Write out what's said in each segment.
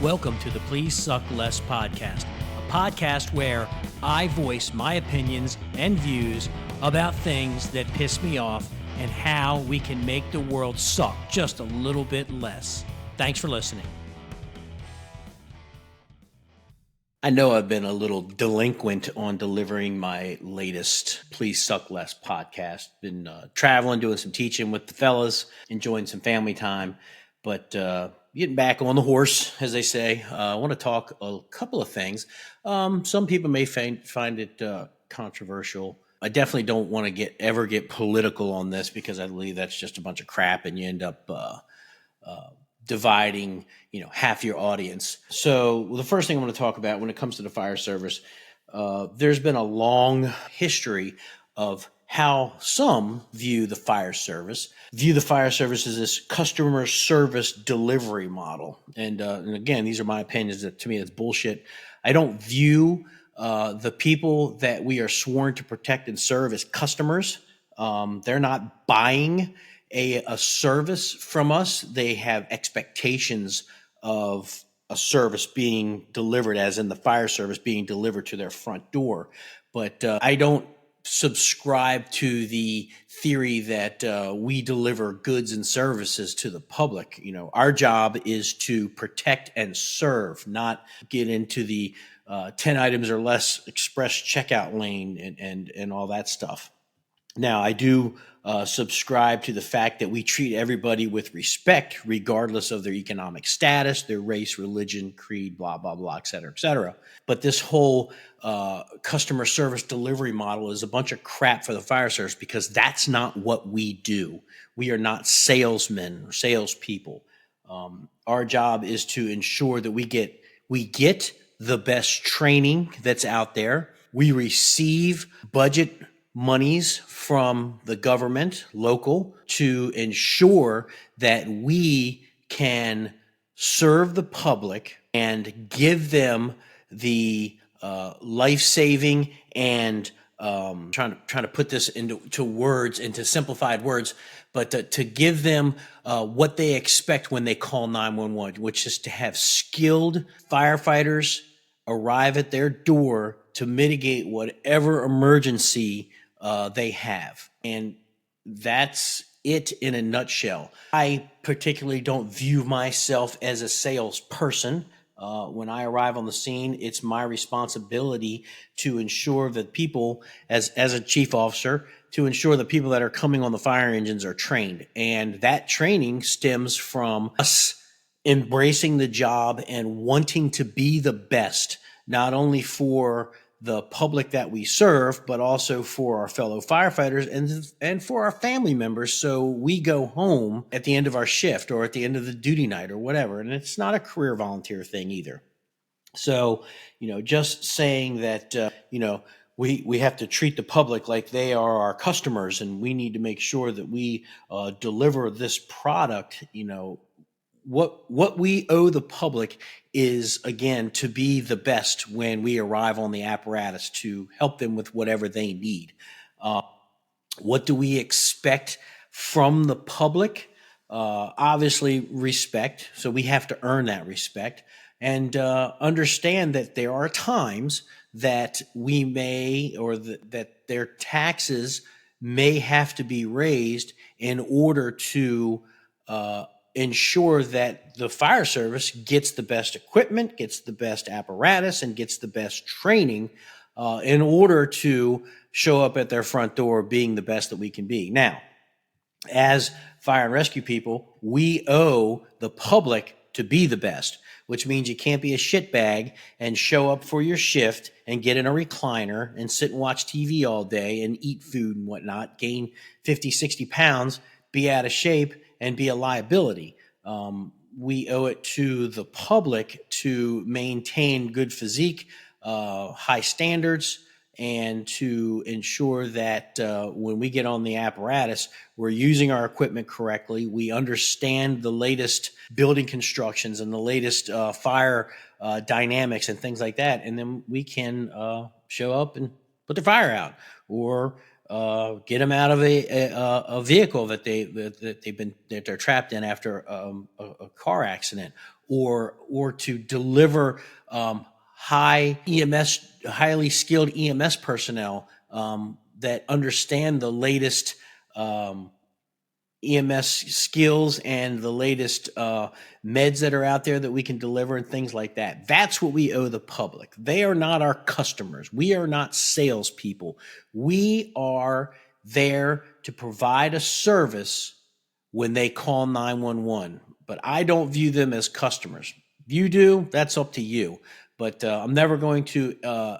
Welcome to the Please Suck Less podcast, a podcast where I voice my opinions and views about things that piss me off and how we can make the world suck just a little bit less. Thanks for listening. I know I've been a little delinquent on delivering my latest Please Suck Less podcast. Been traveling, doing some teaching with the fellas, enjoying some family time, but getting back on the horse, as they say. I want to talk a couple of things. Some people may find it controversial. I definitely don't want to ever get political on this because I believe that's just a bunch of crap, and you end up dividing, half your audience. So the first thing I want to talk about when it comes to the fire service, there's been a long history of how some view the fire service as this customer service delivery model. And again, these are my opinions. That to me, it's bullshit. I don't view the people that we are sworn to protect and serve as customers. They're not buying a service from us. They have expectations of a service being delivered, as in the fire service being delivered to their front door. But I don't subscribe to the theory that we deliver goods and services to the public. Our job is to protect and serve, not get into the 10 items or less express checkout lane and all that stuff. Now, I do subscribe to the fact that we treat everybody with respect, regardless of their economic status, their race, religion, creed, blah, blah, blah, et cetera, et cetera. But this whole customer service delivery model is a bunch of crap for the fire service because that's not what we do. We are not salesmen or salespeople. Our job is to ensure that we get the best training that's out there. We receive budget monies from the government, local, to ensure that we can serve the public and give them the life-saving and trying to put this into simplified words, but to give them what they expect when they call 911, which is to have skilled firefighters arrive at their door to mitigate whatever emergency they have. And that's it in a nutshell. I particularly don't view myself as a salesperson. When I arrive on the scene, it's my responsibility to ensure that people, as a chief officer, to ensure the people that are coming on the fire engines are trained. And that training stems from us embracing the job and wanting to be the best, not only for the public that we serve, but also for our fellow firefighters and for our family members. So we go home at the end of our shift or at the end of the duty night or whatever. And it's not a career volunteer thing either. So, just saying that, we have to treat the public like they are our customers and we need to make sure that we deliver this product, what we owe the public is, again, to be the best when we arrive on the apparatus to help them with whatever they need. What do we expect from the public? Obviously, respect. So we have to earn that respect and understand that there are times that we may, or that their taxes may have to be raised in order to ensure that the fire service gets the best equipment, gets the best apparatus, and gets the best training in order to show up at their front door being the best that we can be. Now, as fire and rescue people, we owe the public to be the best, which means you can't be a shitbag and show up for your shift and get in a recliner and sit and watch TV all day and eat food and whatnot, gain 50, 60 pounds, be out of shape, and be a liability. We owe it to the public to maintain good physique, high standards, and to ensure that when we get on the apparatus, we're using our equipment correctly. We understand the latest building constructions and the latest fire dynamics and things like that. And then we can show up and put the fire out or get them out of a vehicle that they're trapped in after a car accident, or to deliver highly skilled EMS personnel that understand the latest EMS skills and the latest meds that are out there that we can deliver and things like that. That's what we owe the public. They are not our customers. We are not salespeople. We are there to provide a service when they call 911. But I don't view them as customers. If you do, that's up to you. But I'm never going to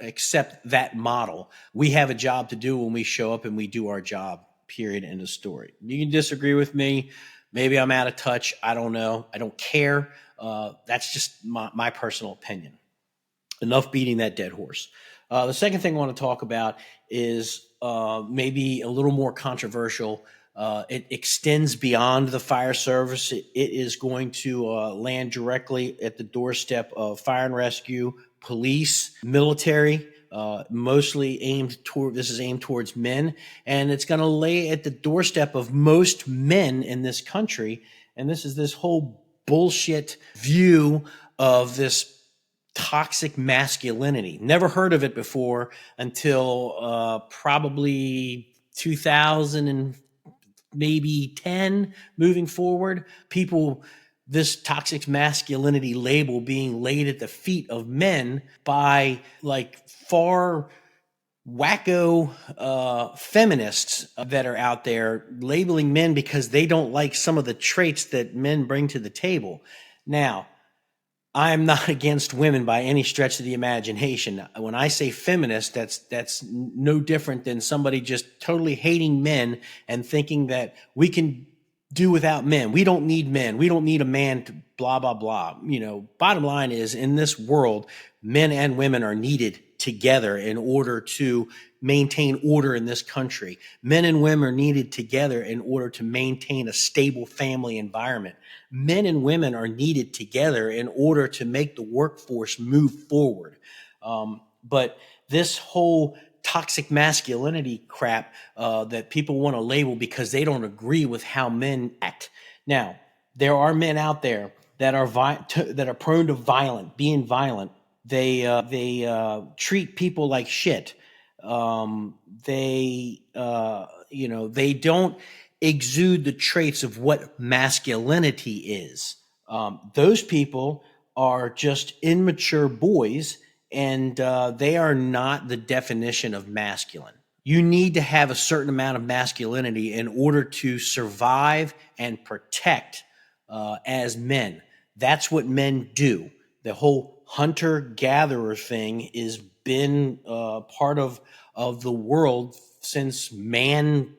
accept that model. We have a job to do when we show up, and we do our job. Period. End of story. You can disagree with me. Maybe I'm out of touch. I don't know. I don't care. That's just my personal opinion. Enough beating that dead horse. The second thing I want to talk about is maybe a little more controversial. It extends beyond the fire service. It is going to land directly at the doorstep of fire and rescue, police, military. Mostly aimed towards men, and it's going to lay at the doorstep of most men in this country. And this is this whole bullshit view of this toxic masculinity. Never heard of it before until probably 2000 and maybe 10 moving forward. This toxic masculinity label being laid at the feet of men by like far wacko feminists that are out there labeling men because they don't like some of the traits that men bring to the table. Now, I'm not against women by any stretch of the imagination. When I say feminist, that's no different than somebody just totally hating men and thinking that we can do without men. We don't need men. We don't need a man to blah, blah, blah. Bottom line is, in this world, men and women are needed together in order to maintain order in this country. Men and women are needed together in order to maintain a stable family environment. Men and women are needed together in order to make the workforce move forward. But this whole toxic masculinity crap that people want to label because they don't agree with how men act. Now, there are men out there that are prone to being violent. They treat people like shit. They don't exude the traits of what masculinity is. Those people are just immature boys, and they are not the definition of masculine. You need to have a certain amount of masculinity in order to survive and protect as men. That's what men do. The whole hunter-gatherer thing has been part of the world since man,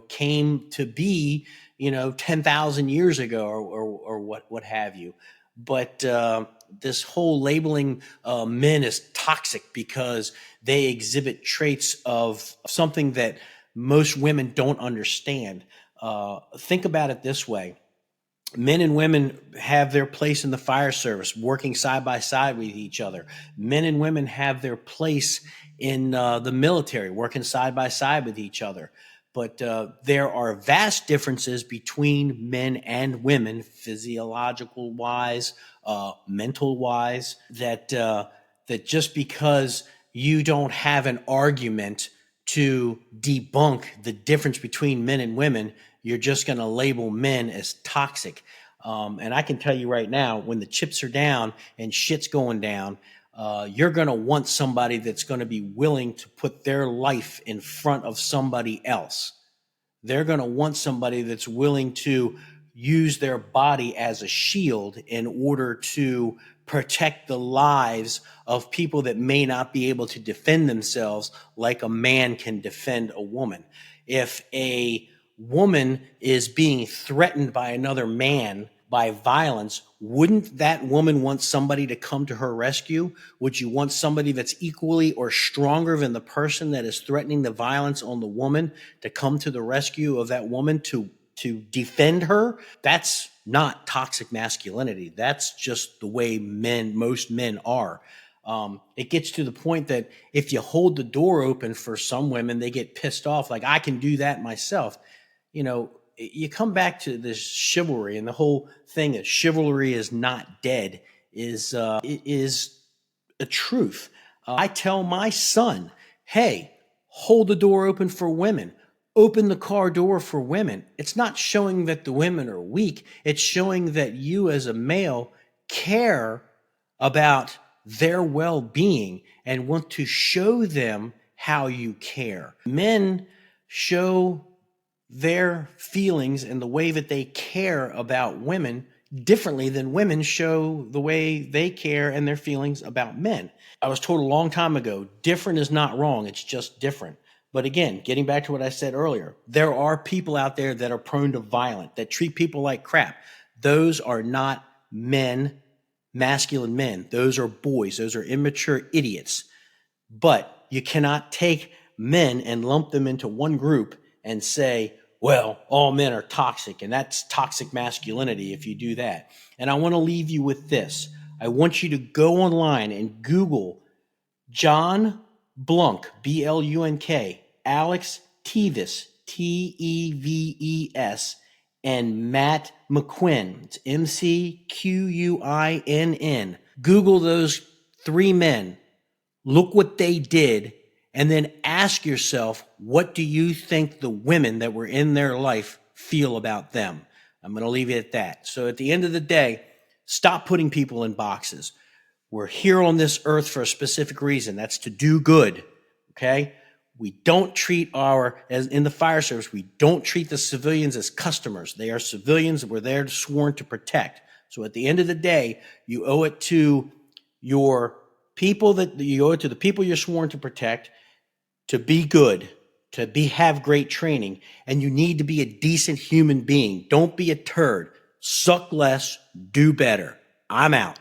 came to be, 10,000 years ago or what have you. But this whole labeling men as toxic because they exhibit traits of something that most women don't understand. Think about it this way. Men and women have their place in the fire service, working side by side with each other. Men and women have their place in the military, working side by side with each other. But there are vast differences between men and women, physiological-wise, mental-wise, that just because you don't have an argument to debunk the difference between men and women, you're just going to label men as toxic. And I can tell you right now, when the chips are down and shit's going down, you're going to want somebody that's going to be willing to put their life in front of somebody else. They're going to want somebody that's willing to use their body as a shield in order to protect the lives of people that may not be able to defend themselves like a man can defend a woman. If a woman is being threatened by another man by violence, wouldn't that woman want somebody to come to her rescue? Would you want somebody that's equally or stronger than the person that is threatening the violence on the woman to come to the rescue of that woman to defend her? That's not toxic masculinity. That's just the way most men are. It gets to the point that if you hold the door open for some women, they get pissed off. Like, I can do that myself. You know, you come back to this chivalry, and the whole thing that chivalry is not dead is a truth. I tell my son, hey, hold the door open for women. Open the car door for women. It's not showing that the women are weak. It's showing that you as a male care about their well-being and want to show them how you care. Men show their feelings and the way that they care about women differently than women show the way they care and their feelings about men. I was told a long time ago, different is not wrong, it's just different. But again, getting back to what I said earlier, there are people out there that are prone to violence, that treat people like crap. Those are not men, masculine men. Those are boys. Those are immature idiots. But you cannot take men and lump them into one group and say, well, all men are toxic, and that's toxic masculinity if you do that. And I want to leave you with this. I want you to go online and Google John Blunk, B-L-U-N-K, Alex Teves, T-E-V-E-S, and Matt McQuinn, it's M-C-Q-U-I-N-N. Google those three men, look what they did, and then ask yourself, what do you think the women that were in their life feel about them? I'm going to leave it at that. So at the end of the day, stop putting people in boxes. We're here on this earth for a specific reason. That's to do good, okay? We don't treat as in the fire service, we don't treat the civilians as customers. They are civilians that we're there sworn to protect. So at the end of the day, you owe it to the people you're sworn to protect, to be good, have great training, and you need to be a decent human being. Don't be a turd. Suck less, do better. I'm out.